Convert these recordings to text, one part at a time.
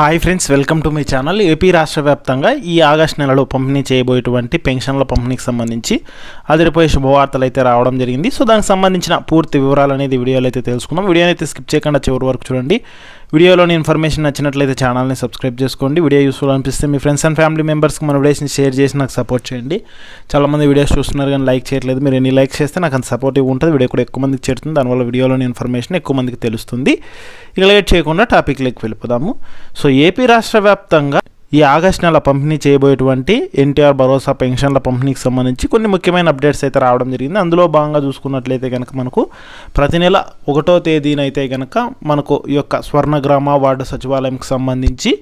Hi friends, welcome to my channel. AP రాష్ట్ర వ్యాప్తంగా ఈ ఆగస్టు నెలలో పంపిణీ చేయబోయేటువంటి పెన్షన్ల పంపిణీకి సంబంధించి అదిరిపోయే శుభవార్తలు అయితే రావడం జరిగింది. సో దానికి సంబంధించిన పూర్తి వివరాలు అనేది వీడియోలో అయితే తెలుసుకుందాం. వీడియోని అయితే స్కిప్ చేయకుండా చివరి వరకు చూడండి. వీడియోలోని ఇన్ఫర్మేషన్ నచ్చినట్లయితే ఛానల్ని సబ్స్క్రైబ్ చేసుకోండి. వీడియో యూస్ఫుల్ అనిపిస్తే మీ ఫ్రెండ్స్ అండ్ ఫ్యామిలీ మెంబర్స్కి మన వీడియోస్ని షేర్ చేసి నాకు సపోర్ట్ చేయండి. చాలామంది వీడియోస్ చూస్తున్నారు కానీ లైక్ చేయట్లేదు. మీరు ఎన్ని లైక్ చేస్తే నాకు అంత సపోర్టివ్ ఉంటుంది. వీడియో కూడా ఎక్కువ మందికి చేరుతుంది. దానివల్ల వీడియోలోని ఇన్ఫర్మేషన్ ఎక్కువ మందికి తెలుస్తుంది. ఇక లేట్ చేయకుండా టాపిక్లోకి వెళ్ళిపోదాము. సో ఏపీ రాష్ట్ర వ్యాప్తంగా ఈ ఆగస్టు నెల పంపిణీ చేయబోయేటువంటి ఎన్టీఆర్ భరోసా పెన్షన్ల పంపిణీకి సంబంధించి కొన్ని ముఖ్యమైన అప్డేట్స్ అయితే రావడం జరిగింది. అందులో భాగంగా చూసుకున్నట్లయితే కనుక మనకు ప్రతి నెల 1వ తేదీన అయితే కనుక మనకు ఈ యొక్క స్వర్ణగ్రామ వార్డు సచివాలయంకి సంబంధించి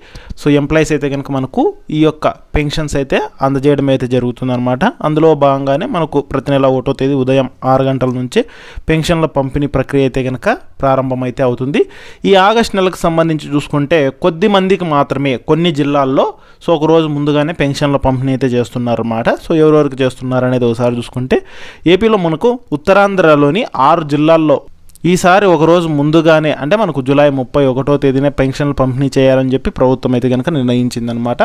సో ఎంప్లాయీస్ అయితే కనుక మనకు ఈ యొక్క పెన్షన్స్ అయితే అందజేయడం అయితే జరుగుతుందన్నమాట. అందులో భాగంగానే మనకు ప్రతి నెల 1వ తేదీ ఉదయం 6 గంటల నుంచే పెన్షన్ల పంపిణీ ప్రక్రియ అయితే కనుక ప్రారంభమైతే అవుతుంది. ఈ ఆగస్టు నెలకు సంబంధించి చూసుకుంటే కొద్ది మందికి మాత్రమే కొన్ని జిల్లాల్లో సో ఒక రోజు ముందుగానే పెన్షన్ల పంపిణీ అయితే చేస్తున్నారన్నమాట. సో ఎవరెవరికి చేస్తున్నారు అనేది ఒకసారి చూసుకుంటే ఏపీలో మనకు ఉత్తరాంధ్రలోని 6 జిల్లాల్లో ఈసారి ఒకరోజు ముందుగానే అంటే మనకు జూలై 31వ తేదీనే పెన్షన్లు పంపిణీ చేయాలని చెప్పి ప్రభుత్వం అయితే కనుక నిర్ణయించిందనమాట.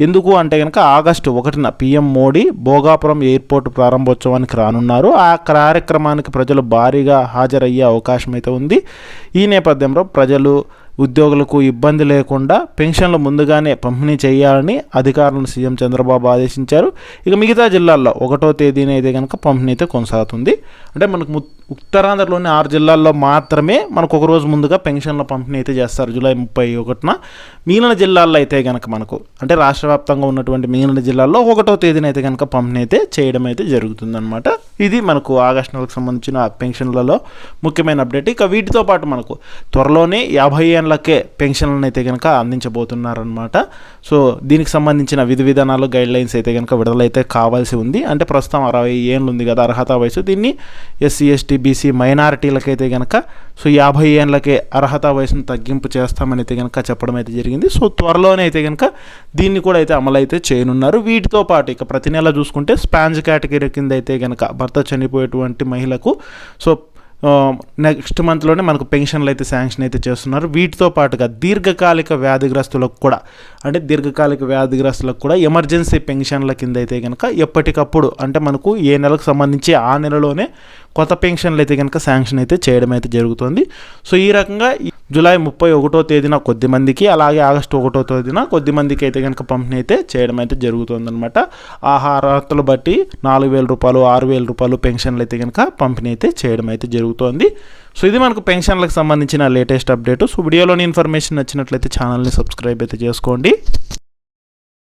ఎందుకు అంటే కనుక ఆగస్టు 1న పీఎం మోడీ భోగాపురం ఎయిర్పోర్ట్ ప్రారంభోత్సవానికి రానున్నారు. ఆ కార్యక్రమానికి ప్రజలు భారీగా హాజరయ్యే అవకాశం అయితే ఉంది. ఈ నేపథ్యంలో ప్రజలు ఉద్యోగులకు ఇబ్బంది లేకుండా పెన్షన్లు ముందుగానే పంపిణీ చేయాలని అధికారులను సీఎం చంద్రబాబు ఆదేశించారు. ఇక మిగతా జిల్లాల్లో 1వ తేదీన అయితే కనుక పంపిణీ అయితే కొనసాగుతుంది. అంటే మనకు ఉత్తరాంధ్రలోని 6 జిల్లాల్లో మాత్రమే మనకు ఒక రోజు ముందుగా పెన్షన్ల పంపిణీ అయితే చేస్తారు జూలై 31న. మిగిలిన జిల్లాల్లో అయితే కనుక మనకు అంటే రాష్ట్ర వ్యాప్తంగా ఉన్నటువంటి మిగిలిన జిల్లాల్లో 1వ తేదీన అయితే కనుక పంపిణీ అయితే చేయడం అయితే జరుగుతుందన్నమాట. ఇది మనకు ఆగస్టు నెలకు సంబంధించిన పెన్షన్లలో ముఖ్యమైన అప్డేట్. ఇక వీటితో పాటు మనకు త్వరలోనే 50 ఏళ్ళకే పెన్షన్లను అయితే కనుక అందించబోతున్నారనమాట. సో దీనికి సంబంధించిన విధి విధానాలు గైడ్లైన్స్ అయితే కనుక విడుదలైతే కావాల్సి ఉంది. అంటే ప్రస్తుతం 60 ఏళ్ళు ఉంది కదా అర్హత వయసు. దీన్ని ఎస్సీ ఎస్టీ బీసీ మైనారిటీలకైతే కనుక సో 50 ఏళ్ళకే అర్హత వయసును తగ్గింపు చేస్తామని అయితే కనుక చెప్పడం అయితే జరిగింది. సో త్వరలోనే అయితే కనుక దీన్ని కూడా అయితే అమలు అయితే చేయనున్నారు. వీటితో పాటు ఇక ప్రతి నెల చూసుకుంటే స్పాంజ్ కేటగిరీ కింద అయితే కనుక భర్త చనిపోయేటువంటి మహిళకు సో నెక్స్ట్ మంత్లోనే మనకు పెన్షన్లు అయితే శాంక్షన్ అయితే చేస్తున్నారు. వీటితో పాటుగా దీర్ఘకాలిక వ్యాధిగ్రస్తులకు కూడా ఎమర్జెన్సీ పెన్షన్ల కింద అయితే కనుక ఎప్పటికప్పుడు అంటే మనకు ఏ నెలకు సంబంధించి ఆ నెలలోనే కొత్త పెన్షన్లు అయితే కనుక శాంక్షన్ అయితే చేయడం అయితే జరుగుతుంది. సో ఈ రకంగా జూలై 31వ తేదీన కొద్దిమందికి అలాగే ఆగస్టు 1వ తేదీన కొద్దిమందికి అయితే కనుక పంపిణీ అయితే చేయడం అయితే జరుగుతుందన్నమాట. అర్హతలు బట్టి 4,000 రూపాయలు 6,000 రూపాయలు పెన్షన్లు అయితే కనుక పంపిణీ అయితే చేయడం అయితే జరుగుతోంది. సో ఇది మనకు పెన్షన్లకు సంబంధించిన లేటెస్ట్ అప్డేట్. సో వీడియోలోని ఇన్ఫర్మేషన్ నచ్చినట్లయితే ఛానల్ని సబ్స్క్రైబ్ అయితే చేసుకోండి.